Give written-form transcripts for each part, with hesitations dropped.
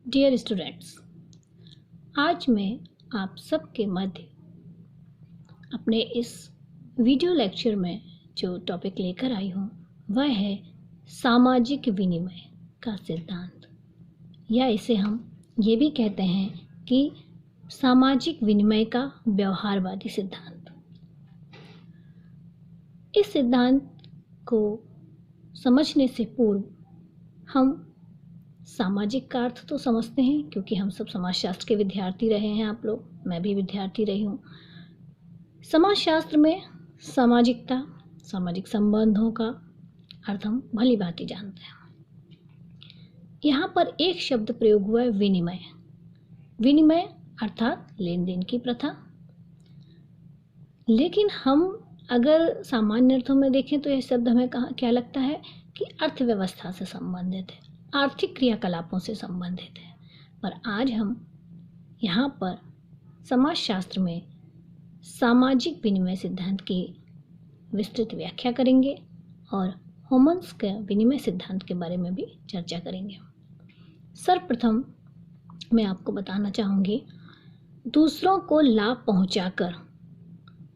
Dear students, आज मैं आप सबके मध्य अपने इस वीडियो लेक्चर में जो टॉपिक लेकर आई हूँ वह है सामाजिक विनिमय का सिद्धांत, या इसे हम ये भी कहते हैं कि सामाजिक विनिमय का व्यवहारवादी सिद्धांत। इस सिद्धांत को समझने से पूर्व हम सामाजिक का अर्थ तो समझते हैं, क्योंकि हम सब समाजशास्त्र के विद्यार्थी रहे हैं। आप लोग, मैं भी विद्यार्थी रही हूँ। समाजशास्त्र में सामाजिकता, सामाजिक संबंधों का अर्थ हम भली भांति जानते हैं। यहाँ पर एक शब्द प्रयोग हुआ है, विनिमय। विनिमय अर्थात लेन देन की प्रथा। लेकिन हम अगर सामान्य अर्थों में देखें तो यह शब्द हमें क्या लगता है कि अर्थव्यवस्था से संबंधित है, आर्थिक क्रियाकलापों से संबंधित है। पर आज हम यहाँ पर समाजशास्त्र में सामाजिक विनिमय सिद्धांत की विस्तृत व्याख्या करेंगे और ह्यूमन्स के विनिमय सिद्धांत के बारे में भी चर्चा करेंगे। सर्वप्रथम मैं आपको बताना चाहूँगी, दूसरों को लाभ पहुँचाकर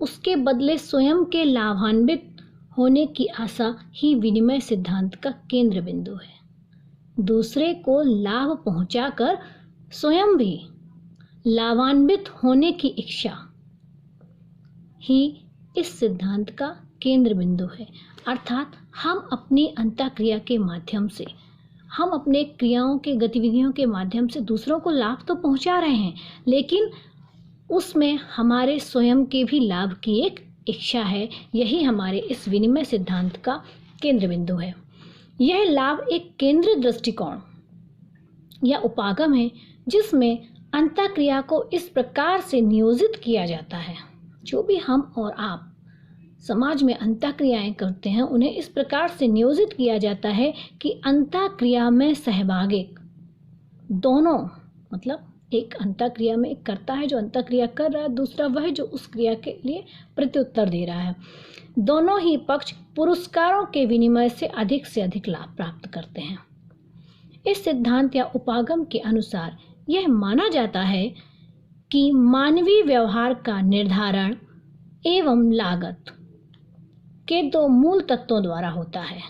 उसके बदले स्वयं के लाभान्वित होने की आशा ही विनिमय सिद्धांत का केंद्र बिंदु है। दूसरे को लाभ पहुंचाकर स्वयं भी लाभान्वित होने की इच्छा ही इस सिद्धांत का केंद्र बिंदु है। अर्थात हम अपनी अंतःक्रिया के माध्यम से, हम अपने क्रियाओं के गतिविधियों के माध्यम से दूसरों को लाभ तो पहुंचा रहे हैं, लेकिन उसमें हमारे स्वयं के भी लाभ की एक इच्छा है। यही हमारे इस विनिमय सिद्धांत का केंद्र बिंदु है। यह लाभ एक केंद्रित दृष्टिकोण या उपागम है, जिसमें अंतःक्रिया को इस प्रकार से नियोजित किया जाता है। जो भी हम और आप समाज में अंतःक्रियाएं करते हैं, उन्हें इस प्रकार से नियोजित किया जाता है कि अंतःक्रिया में सहभागी दोनों, मतलब एक अंतःक्रिया में एक कर्ता है जो अंतःक्रिया कर रहा है, दूसरा वह जो उस क्रिया के लिए प्रत्युत्तर दे रहा है। दोनों ही पक्ष पुरस्कारों के विनिमय से अधिक लाभ प्राप्त करते हैं। इस सिद्धांत या उपागम के अनुसार यह माना जाता है कि मानवीय व्यवहार का निर्धारण एवं लागत के दो मूल तत्वों द्वारा होता है।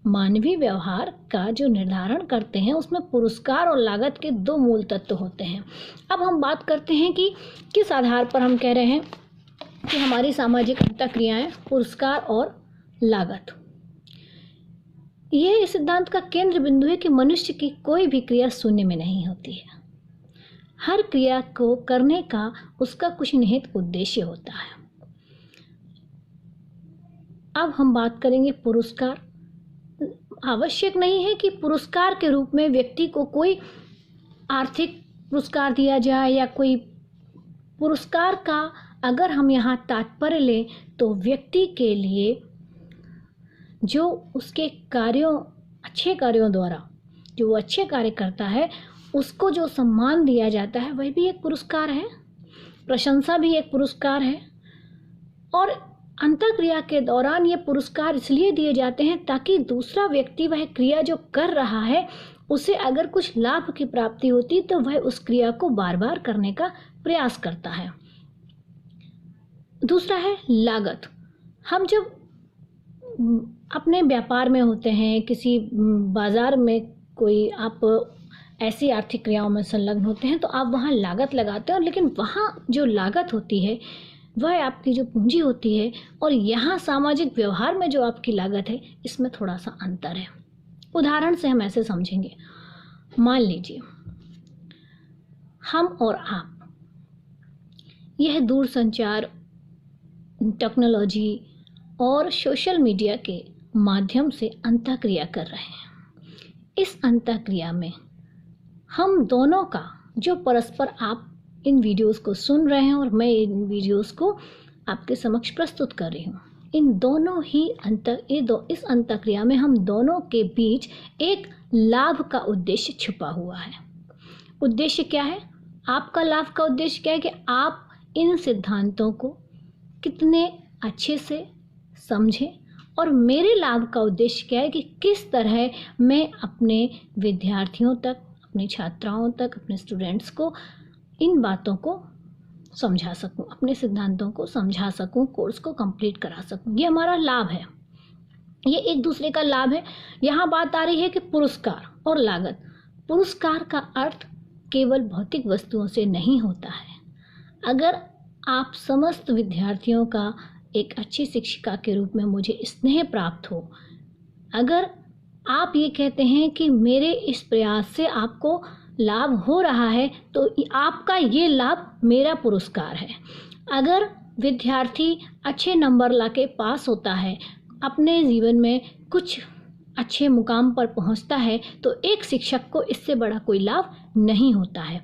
मानवीय व्यवहार का जो निर्धारण करते हैं उसमें पुरस्कार और लागत के दो मूल तत्व होते हैं। अब हम बात करते हैं कि किस आधार पर हम कह रहे हैं कि हमारी सामाजिक अंतःक्रियाएं पुरस्कार और लागत। यह इस सिद्धांत का केंद्र बिंदु है कि मनुष्य की कोई भी क्रिया शून्य में नहीं होती है। हर क्रिया को करने का उसका कुछ निहित उद्देश्य होता है। अब हम बात करेंगे पुरस्कार। आवश्यक नहीं है कि पुरस्कार के रूप में व्यक्ति को कोई आर्थिक पुरस्कार दिया जाए या कोई पुरस्कार का अगर हम यहाँ तात्पर्य लें तो व्यक्ति के लिए जो उसके कार्यों, अच्छे कार्यों द्वारा जो वो अच्छे कार्य करता है उसको जो सम्मान दिया जाता है वह भी एक पुरस्कार है। प्रशंसा भी एक पुरस्कार है। और अंतःक्रिया के दौरान ये पुरस्कार इसलिए दिए जाते हैं ताकि दूसरा व्यक्ति वह क्रिया जो कर रहा है उसे अगर कुछ लाभ की प्राप्ति होती तो वह उस क्रिया को बार बार करने का प्रयास करता है। दूसरा है लागत। हम जब अपने व्यापार में होते हैं, किसी बाजार में कोई आप ऐसी आर्थिक क्रियाओं में संलग्न होते हैं तो आप वहाँ लागत लगाते हो, लेकिन वहाँ जो लागत होती है वह आपकी जो पूंजी होती है, और यहाँ सामाजिक व्यवहार में जो आपकी लागत है इसमें थोड़ा सा अंतर है। उदाहरण से हम ऐसे समझेंगे। मान लीजिए हम और आप यह दूरसंचार, टेक्नोलॉजी और सोशल मीडिया के माध्यम से अंतःक्रिया कर रहे हैं। इस अंतःक्रिया में हम दोनों का जो परस्पर, आप इन वीडियोस को सुन रहे हैं और मैं इन वीडियोस को आपके समक्ष प्रस्तुत कर रही हूँ, इन दोनों ही इस अंतःक्रिया में हम दोनों के बीच एक लाभ का उद्देश्य छुपा हुआ है। उद्देश्य क्या है? आपका लाभ का उद्देश्य क्या है कि आप इन सिद्धांतों को कितने अच्छे से समझें, और मेरे लाभ का उद्देश्य क्या है कि किस तरह मैं अपने विद्यार्थियों तक, अपनी छात्राओं तक, अपने स्टूडेंट्स को इन बातों को समझा सकूं, अपने सिद्धांतों को समझा सकूं, कोर्स को कंप्लीट करा सकूं। ये हमारा लाभ है, ये एक दूसरे का लाभ है। यहाँ बात आ रही है कि पुरस्कार और लागत। पुरस्कार का अर्थ केवल भौतिक वस्तुओं से नहीं होता है। अगर आप समस्त विद्यार्थियों का एक अच्छी शिक्षिका के रूप में मुझे स्नेह प्राप्त हो, अगर आप ये कहते हैं कि मेरे इस प्रयास से आपको लाभ हो रहा है, तो आपका ये लाभ मेरा पुरस्कार है। अगर विद्यार्थी अच्छे नंबर लाके पास होता है, अपने जीवन में कुछ अच्छे मुकाम पर पहुंचता है, तो एक शिक्षक को इससे बड़ा कोई लाभ नहीं होता है।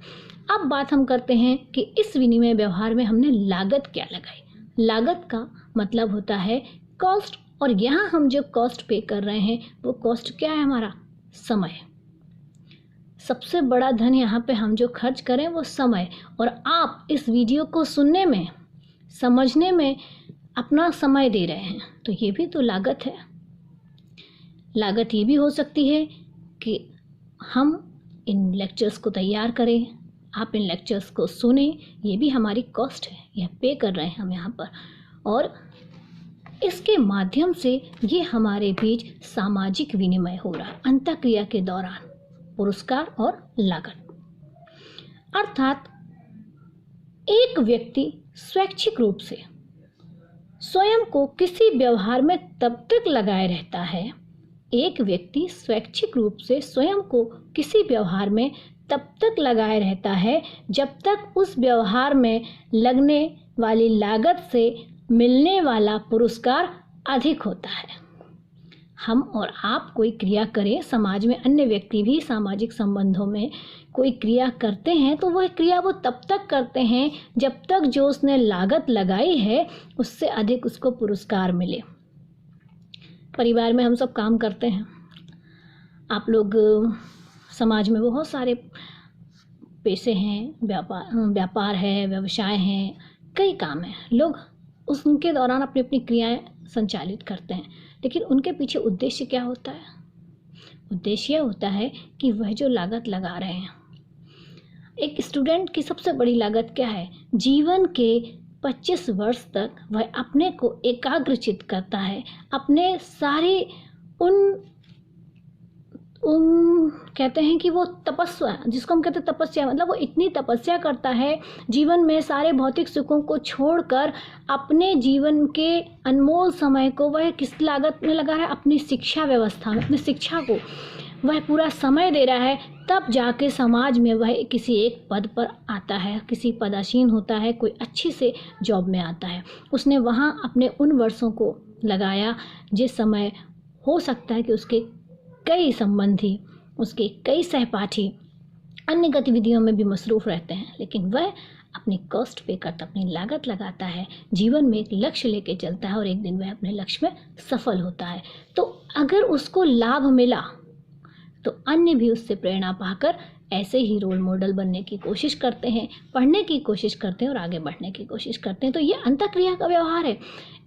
अब बात हम करते हैं कि इस विनिमय व्यवहार में हमने लागत क्या लगाई। लागत का मतलब होता है कॉस्ट, और यहाँ हम जो कॉस्ट पे कर रहे हैं वो कॉस्ट क्या है? हमारा समय। सबसे बड़ा धन यहाँ पे हम जो खर्च करें वो समय, और आप इस वीडियो को सुनने में, समझने में अपना समय दे रहे हैं, तो ये भी तो लागत है। लागत ये भी हो सकती है कि हम इन लेक्चर्स को तैयार करें, आप इन लेक्चर्स को सुने, ये भी हमारी कॉस्ट है, यह पे कर रहे हैं हम यहाँ पर। और इसके माध्यम से ये हमारे बीच सामाजिक विनिमय हो रहा है अंतःक्रिया के दौरान, पुरस्कार और लागत। अर्थात एक व्यक्ति स्वैच्छिक रूप से स्वयं को किसी व्यवहार में तब तक लगाए रहता है, एक व्यक्ति स्वैच्छिक रूप से स्वयं को किसी व्यवहार में तब तक लगाए रहता है जब तक उस व्यवहार में लगने वाली लागत से मिलने वाला पुरस्कार अधिक होता है। हम और आप कोई क्रिया करें, समाज में अन्य व्यक्ति भी सामाजिक संबंधों में कोई क्रिया करते हैं, तो वह क्रिया वो तब तक करते हैं जब तक जो उसने लागत लगाई है उससे अधिक उसको पुरस्कार मिले। परिवार में हम सब काम करते हैं, आप लोग समाज में बहुत सारे पेशे हैं, व्यापार है, व्यवसाय हैं, कई काम हैं, लोग उनके दौरान अपनी अपनी क्रियाएं संचालित करते हैं, लेकिन उनके पीछे उद्देश्य क्या होता है? उद्देश्य यह होता है कि वह जो लागत लगा रहे हैं, एक स्टूडेंट की सबसे बड़ी लागत क्या है? जीवन के 25 वर्ष तक वह अपने को एकाग्रचित करता है, अपने सारे उन कहते हैं कि वो तपस्या, जिसको हम कहते हैं तपस्या, मतलब वो इतनी तपस्या करता है जीवन में सारे भौतिक सुखों को छोड़कर अपने जीवन के अनमोल समय को वह किस लागत में लगा रहा है? अपनी शिक्षा व्यवस्था में, अपनी शिक्षा को वह पूरा समय दे रहा है। तब जाके समाज में वह किसी एक पद पर आता है, किसी पदासीन होता है, कोई अच्छी से जॉब में आता है। उसने वहाँ अपने उन वर्षों को लगाया जिस समय हो सकता है कि उसके कई संबंधी, उसके कई सहपाठी अन्य गतिविधियों में भी मसरूफ़ रहते हैं, लेकिन वह अपनी कॉस्ट पे करता, अपनी लागत लगाता है, जीवन में एक लक्ष्य लेके चलता है और एक दिन वह अपने लक्ष्य में सफल होता है। तो अगर उसको लाभ मिला तो अन्य भी उससे प्रेरणा पाकर ऐसे ही रोल मॉडल बनने की कोशिश करते हैं, पढ़ने की कोशिश करते हैं और आगे बढ़ने की कोशिश करते हैं। तो ये अंतःक्रिया का व्यवहार है।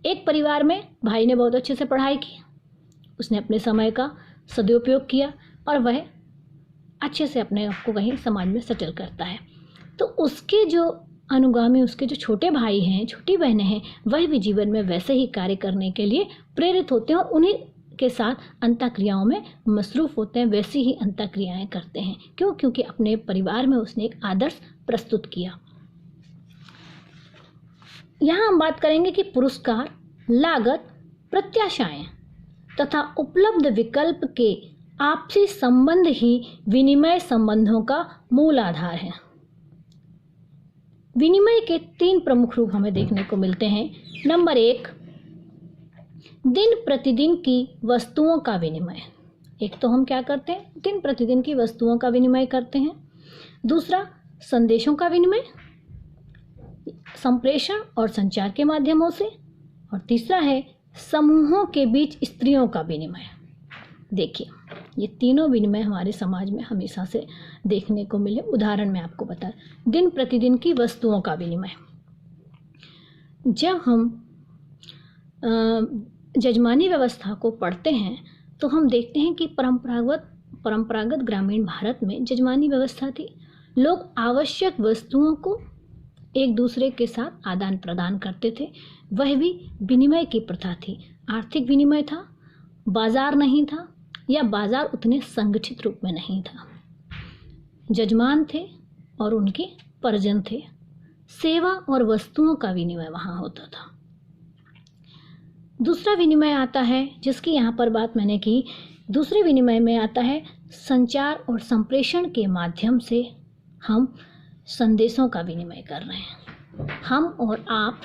एक परिवार में भाई ने बहुत अच्छे से पढ़ाई की, उसने अपने समय का सदुपयोग किया और वह अच्छे से अपने आप को वहीं समाज में सेटल करता है, तो उसके जो अनुगामी, उसके जो छोटे भाई हैं, छोटी बहनें हैं, वह भी जीवन में वैसे ही कार्य करने के लिए प्रेरित होते हैं और उन्हीं के साथ अंतःक्रियाओं में मसरूफ़ होते हैं, वैसी ही अंतःक्रियाएं करते हैं। क्यों? क्योंकि अपने परिवार में उसने एक आदर्श प्रस्तुत किया। यहाँ हम बात करेंगे कि पुरस्कार, लागत, प्रत्याशाएं तथा उपलब्ध विकल्प के आपसी संबंध ही विनिमय संबंधों का मूल आधार है। विनिमय के 3 प्रमुख रूप हमें देखने को मिलते हैं। नंबर 1, दिन प्रतिदिन की वस्तुओं का विनिमय। एक तो हम क्या करते हैं? दिन प्रतिदिन की वस्तुओं का विनिमय करते हैं। दूसरा, संदेशों का विनिमय, संप्रेषण और संचार के माध्यमों से। और तीसरा है समूहों के बीच स्त्रियों का विनिमय। देखिए, ये तीनों विनिमय हमारे समाज में हमेशा से देखने को मिले। उदाहरण मैं आपको बता, दिन प्रतिदिन की वस्तुओं का विनिमय। जब हम जजमानी व्यवस्था को पढ़ते हैं तो हम देखते हैं कि परंपरागत परंपरागत ग्रामीण भारत में जजमानी व्यवस्था थी। लोग आवश्यक वस्तुओं को एक दूसरे के साथ आदान प्रदान करते थे। वह भी विनिमय की प्रथा थी। आर्थिक विनिमय था, बाजार नहीं था, या बाजार उतने संगठित रूप में नहीं था। जजमान थे और उनके परिजन थे। सेवा और वस्तुओं का विनिमय वहाँ होता था। दूसरा विनिमय आता है, जिसकी यहाँ पर बात मैंने की, दूसरे विनिमय में आता है संचार और संप्रेषण के माध्यम से हम संदेशों का विनिमय कर रहे हैं। हम और आप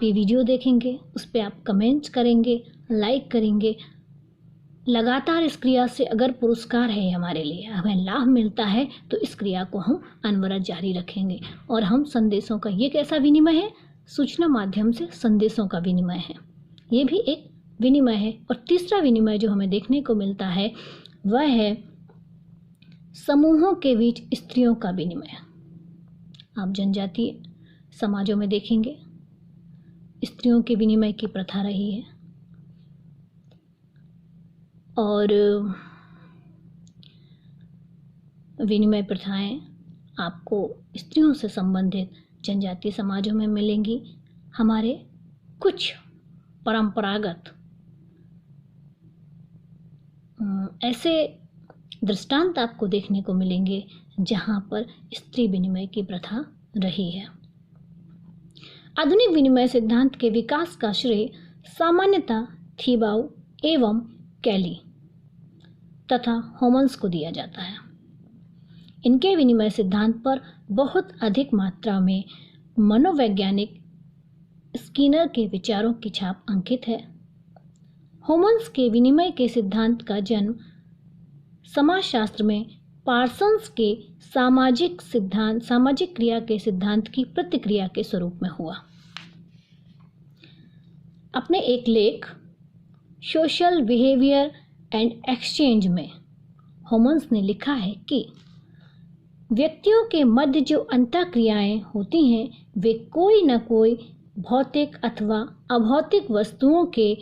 ये वीडियो देखेंगे, उस पर आप कमेंट्स करेंगे, लाइक करेंगे। लगातार इस क्रिया से अगर पुरस्कार है हमारे लिए, हमें लाभ मिलता है, तो इस क्रिया को हम अनवरत जारी रखेंगे। और हम संदेशों का, ये कैसा विनिमय है? सूचना माध्यम से संदेशों का विनिमय है। ये भी एक विनिमय है। और तीसरा विनिमय जो हमें देखने को मिलता है वह है समूहों के बीच स्त्रियों का विनिमय। आप जनजातीय समाजों में देखेंगे स्त्रियों के विनिमय की प्रथा रही है। और विनिमय प्रथाएं आपको स्त्रियों से संबंधित जनजातीय समाजों में मिलेंगी। हमारे कुछ परंपरागत ऐसे दृष्टांत आपको देखने को मिलेंगे जहां पर स्त्री विनिमय की प्रथा रही है। आधुनिक विनिमय सिद्धांत के विकास का श्रेय सामान्यतः थीबाउ एवं कैली तथा होमन्स को दिया जाता है। इनके विनिमय सिद्धांत पर बहुत अधिक मात्रा में मनोवैज्ञानिक स्किनर के विचारों की छाप अंकित है। होमन्स के विनिमय के सिद्धांत का जन्म समाजशास्त्र में पार्सन्स के सामाजिक क्रिया के सिद्धांत की प्रतिक्रिया के स्वरूप में हुआ। अपने एक लेख सोशल बिहेवियर एंड एक्सचेंज में होमन्स ने लिखा है कि व्यक्तियों के मध्य जो अंतःक्रियाएं होती हैं वे कोई न कोई भौतिक अथवा अभौतिक वस्तुओं के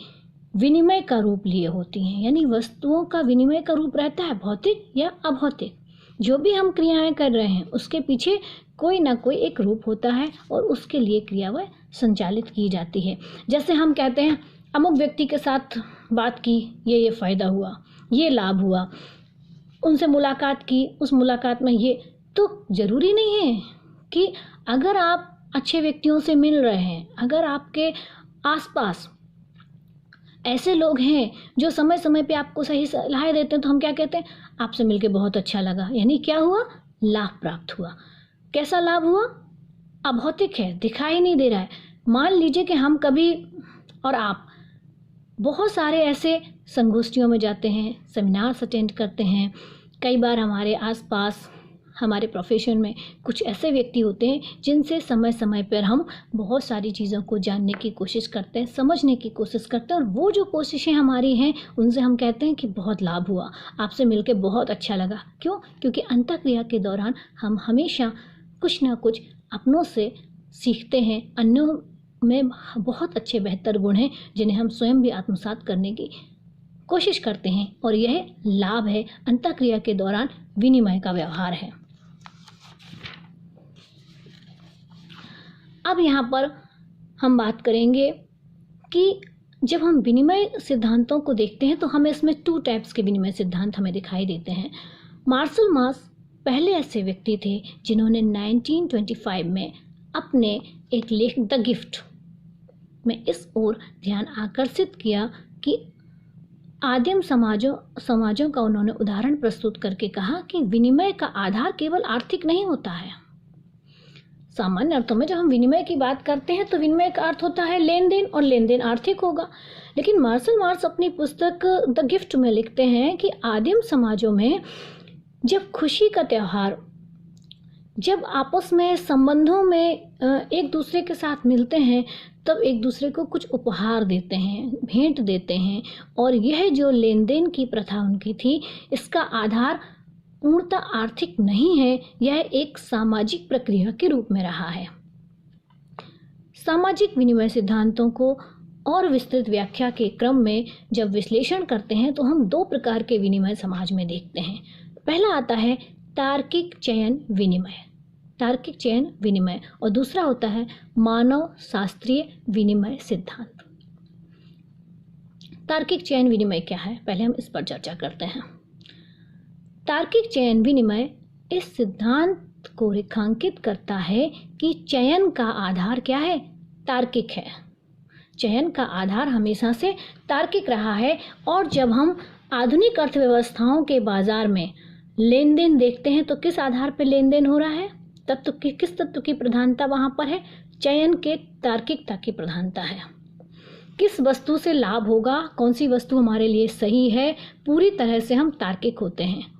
विनिमय का रूप लिए होती हैं। यानी वस्तुओं का विनिमय का रूप रहता है, भौतिक या अभौतिक। जो भी हम क्रियाएं कर रहे हैं उसके पीछे कोई ना कोई एक रूप होता है और उसके लिए क्रिया वह संचालित की जाती है। जैसे हम कहते हैं अमुक व्यक्ति के साथ बात की, ये फ़ायदा हुआ, ये लाभ हुआ, उनसे मुलाकात की, उस मुलाकात में ये। तो ज़रूरी नहीं है कि अगर आप अच्छे व्यक्तियों से मिल रहे हैं, अगर आपके आसपास ऐसे लोग हैं जो समय समय पे आपको सही सलाह देते हैं, तो हम क्या कहते हैं, आपसे मिलके बहुत अच्छा लगा। यानी क्या हुआ? लाभ प्राप्त हुआ। कैसा लाभ हुआ? अभौतिक है, दिखाई नहीं दे रहा है। मान लीजिए कि हम कभी और आप बहुत सारे ऐसे संगोष्ठियों में जाते हैं, सेमिनार्स अटेंड करते हैं। कई बार हमारे आसपास, हमारे प्रोफेशन में कुछ ऐसे व्यक्ति होते हैं जिनसे समय समय पर हम बहुत सारी चीज़ों को जानने की कोशिश करते हैं, समझने की कोशिश करते हैं। और वो जो कोशिशें हमारी हैं उनसे हम कहते हैं कि बहुत लाभ हुआ, आपसे मिलके बहुत अच्छा लगा। क्यों? क्योंकि अंतःक्रिया के दौरान हम हमेशा कुछ ना कुछ अपनों से सीखते हैं। अन्यों में बहुत अच्छे बेहतर गुण हैं जिन्हें हम स्वयं भी आत्मसात करने की कोशिश करते हैं। और यह लाभ है, अंतःक्रिया के दौरान विनिमय का व्यवहार है। अब यहाँ पर हम बात करेंगे कि जब हम विनिमय सिद्धांतों को देखते हैं तो हमें इसमें 2 टाइप्स के विनिमय सिद्धांत हमें दिखाई देते हैं। मार्शल मार्स पहले ऐसे व्यक्ति थे जिन्होंने 1925 में अपने एक लेख द गिफ्ट में इस ओर ध्यान आकर्षित किया कि आदिम समाजों का उन्होंने उदाहरण प्रस्तुत करके कहा कि विनिमय का आधार केवल आर्थिक नहीं होता है। सामान्य अर्थों में जब हम विनिमय की बात करते हैं तो विनिमय का अर्थ होता है लेन देन, और लेन देन आर्थिक होगा। लेकिन मार्शल मार्स अपनी पुस्तक द गिफ्ट में लिखते हैं कि आदिम समाजों में जब खुशी का त्यौहार, जब आपस में संबंधों में एक दूसरे के साथ मिलते हैं, तब एक दूसरे को कुछ उपहार देते हैं, भेंट देते हैं। और यह जो लेन देन की प्रथा उनकी थी, इसका आधार पूर्णतः आर्थिक नहीं है, यह एक सामाजिक प्रक्रिया के रूप में रहा है। सामाजिक विनिमय सिद्धांतों को और विस्तृत व्याख्या के क्रम में जब विश्लेषण करते हैं तो हम दो प्रकार के विनिमय समाज में देखते हैं। पहला आता है तार्किक चयन विनिमय और दूसरा होता है मानव शास्त्रीय विनिमय सिद्धांत। तार्किक चयन विनिमय क्या है, पहले हम इस पर चर्चा करते हैं। तार्किक चयन विनिमय इस सिद्धांत को रेखांकित करता है कि चयन का आधार क्या है, तार्किक है। चयन का आधार हमेशा से तार्किक रहा है और जब हम आधुनिक अर्थव्यवस्थाओं के बाजार में लेन देन देखते हैं तो किस आधार पर लेन देन हो रहा है, किस तत्व की प्रधानता वहाँ पर है, चयन के तार्किकता की प्रधानता है। किस वस्तु से लाभ होगा, कौन सी वस्तु हमारे लिए सही है, पूरी तरह से हम तार्किक होते हैं।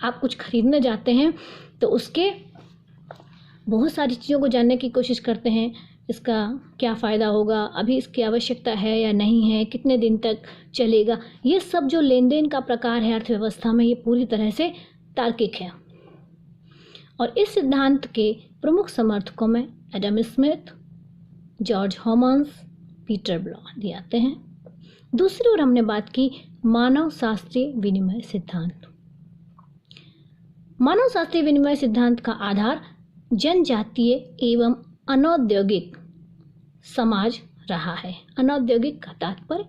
आप कुछ खरीदने जाते हैं तो उसके बहुत सारी चीज़ों को जानने की कोशिश करते हैं, इसका क्या फ़ायदा होगा, अभी इसकी आवश्यकता है या नहीं है, कितने दिन तक चलेगा। ये सब जो लेन देन का प्रकार है अर्थव्यवस्था में, ये पूरी तरह से तार्किक है। और इस सिद्धांत के प्रमुख समर्थकों में Adam Smith, George Homans, Peter Blau आते हैं। दूसरी ओर हमने बात की मानव शास्त्रीय विनिमय सिद्धांत। मानव शास्त्रीय विनिमय सिद्धांत का आधार जनजातीय एवं अनौद्योगिक समाज रहा है। अनौद्योगिक का तात्पर्य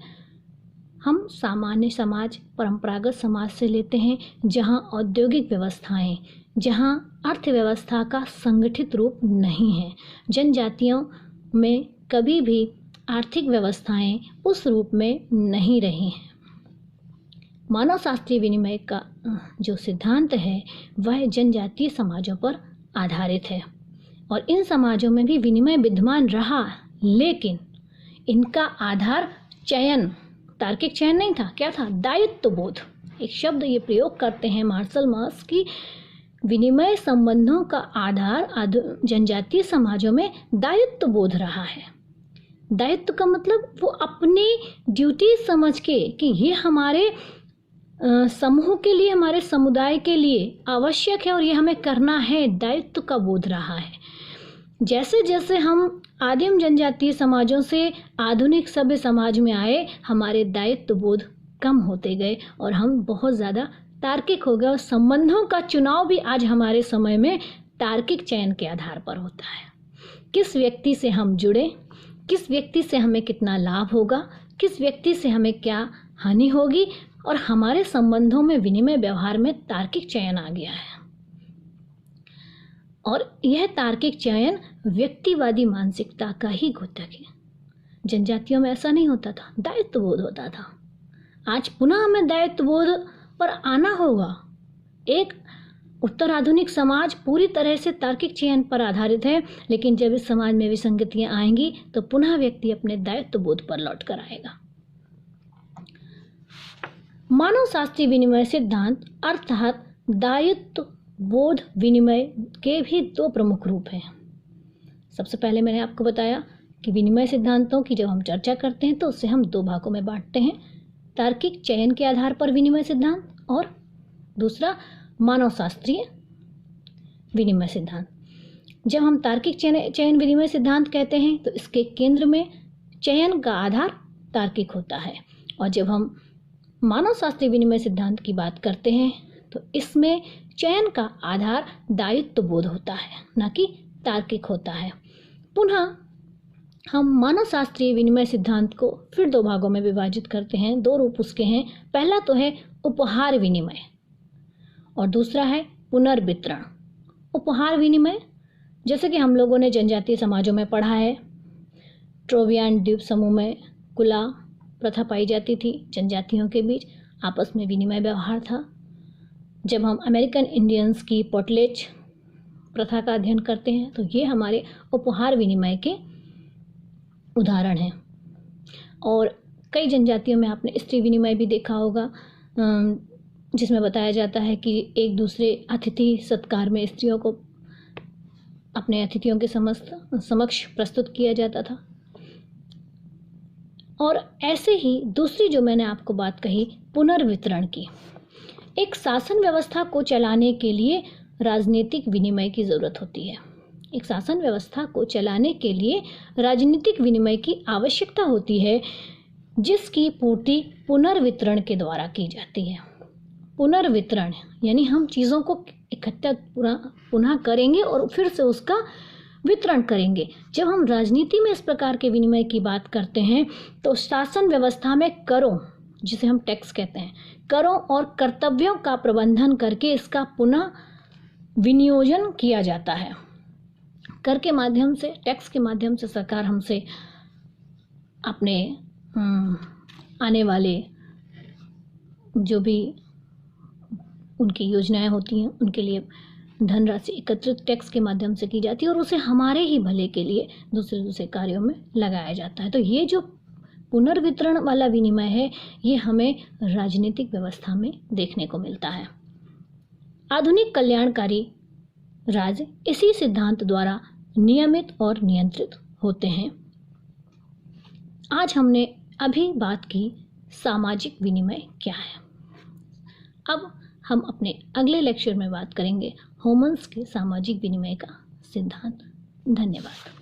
हम सामान्य समाज, परंपरागत समाज से लेते हैं, जहां औद्योगिक व्यवस्थाएं, जहां अर्थव्यवस्था का संगठित रूप नहीं है। जनजातियों में कभी भी आर्थिक व्यवस्थाएं उस रूप में नहीं रही हैं। मानव शास्त्रीय विनिमय का जो सिद्धांत है वह जनजातीय समाजों पर आधारित है और इन समाजों में भी विनिमय विद्यमान रहा, लेकिन इनका आधार चयन, तार्किक चयन नहीं था। क्या था? दायित्व बोध। एक शब्द ये प्रयोग करते हैं मार्शल मार्क्स की, विनिमय संबंधों का आधार जनजातीय समाजों में दायित्व बोध रहा है। दायित्व का मतलब वो अपनी ड्यूटी समझ के कि ये हमारे समूह के लिए, हमारे समुदाय के लिए आवश्यक है और ये हमें करना है, दायित्व का बोध रहा है। जैसे जैसे हम आदिम जनजातीय समाजों से आधुनिक सभ्य समाज में आए, हमारे दायित्व बोध कम होते गए और हम बहुत ज़्यादा तार्किक हो गए और संबंधों का चुनाव भी आज हमारे समय में तार्किक चयन के आधार पर होता है। किस व्यक्ति से हम जुड़े, किस व्यक्ति से हमें कितना लाभ होगा, किस व्यक्ति से हमें क्या हानि होगी, और हमारे संबंधों में विनिमय व्यवहार में तार्किक चयन आ गया है। और यह तार्किक चयन व्यक्तिवादी मानसिकता का ही द्योतक है। जनजातियों में ऐसा नहीं होता था, दायित्व बोध होता था। आज पुनः हमें दायित्व बोध पर आना होगा। एक उत्तर आधुनिक समाज पूरी तरह से तार्किक चयन पर आधारित है, लेकिन जब इस समाज में विसंगतियां आएंगी तो पुनः व्यक्ति अपने दायित्व बोध पर लौट कर आएगा। मानव शास्त्रीय विनिमय सिद्धांत अर्थात दायित्व बोध विनिमय के भी दो प्रमुख रूप हैं। सबसे पहले मैंने आपको बताया कि विनिमय सिद्धांतों की जब हम चर्चा करते हैं तो उससे हम दो भागों में बांटते हैं, तार्किक चयन के आधार पर विनिमय सिद्धांत और दूसरा मानव शास्त्रीय विनिमय सिद्धांत। जब हम तार्किक चयन विनिमय सिद्धांत कहते हैं तो इसके केंद्र में चयन का आधार तार्किक होता है, और जब हम मानव शास्त्रीय विनिमय सिद्धांत की बात करते हैं तो इसमें चयन का आधार दायित्व बोध होता है, न कि तार्किक होता है। पुनः हम मानव शास्त्रीय विनिमय सिद्धांत को फिर दो भागों में विभाजित करते हैं। दो रूप उसके हैं। पहला तो है उपहार विनिमय और दूसरा है पुनर्वितरण। उपहार विनिमय जैसे कि हम लोगों ने जनजातीय समाजों में पढ़ा है, ट्रोवियन द्वीप समूह में कुला प्रथा पाई जाती थी। जनजातियों के बीच आपस में विनिमय व्यवहार था। जब हम अमेरिकन इंडियंस की पोटलेज प्रथा का अध्ययन करते हैं तो ये हमारे उपहार विनिमय के उदाहरण हैं। और कई जनजातियों में आपने स्त्री विनिमय भी देखा होगा, जिसमें बताया जाता है कि एक दूसरे अतिथि सत्कार में स्त्रियों को अपने अतिथियों के समक्ष प्रस्तुत किया जाता था। और ऐसे ही दूसरी जो मैंने आपको बात कही पुनर्वितरण की, एक शासन व्यवस्था को चलाने के लिए राजनीतिक विनिमय की ज़रूरत होती है। एक शासन व्यवस्था को चलाने के लिए राजनीतिक विनिमय की आवश्यकता होती है, जिसकी पूर्ति पुनर्वितरण के द्वारा की जाती है। पुनर्वितरण यानी हम चीज़ों को इकट्ठा पुनः करेंगे और फिर से उसका वितरण करेंगे। जब हम राजनीति में इस प्रकार के विनिमय की बात करते हैं तो शासन व्यवस्था में करों, जिसे हम टैक्स कहते हैं, करों और कर्तव्यों का प्रबंधन करके इसका पुनः विनियोजन किया जाता है। कर के माध्यम से, टैक्स के माध्यम से सरकार हमसे अपने आने वाले जो भी उनकी योजनाएं होती हैं उनके लिए धनराशि एकत्रित टैक्स के माध्यम से की जाती है और उसे हमारे ही भले के लिए दूसरे कार्यों में लगाया जाता है। तो ये जो पुनर्वितरण वाला विनिमय है, ये हमें राजनीतिक व्यवस्था में देखने को मिलता है। आधुनिक कल्याणकारी राज्य इसी सिद्धांत द्वारा नियमित और नियंत्रित होते हैं। आज हमने अभी बात की सामाजिक विनिमय क्या है। अब हम अपने अगले लेक्चर में बात करेंगे होमन्स के सामाजिक विनिमय का सिद्धांत। धन्यवाद।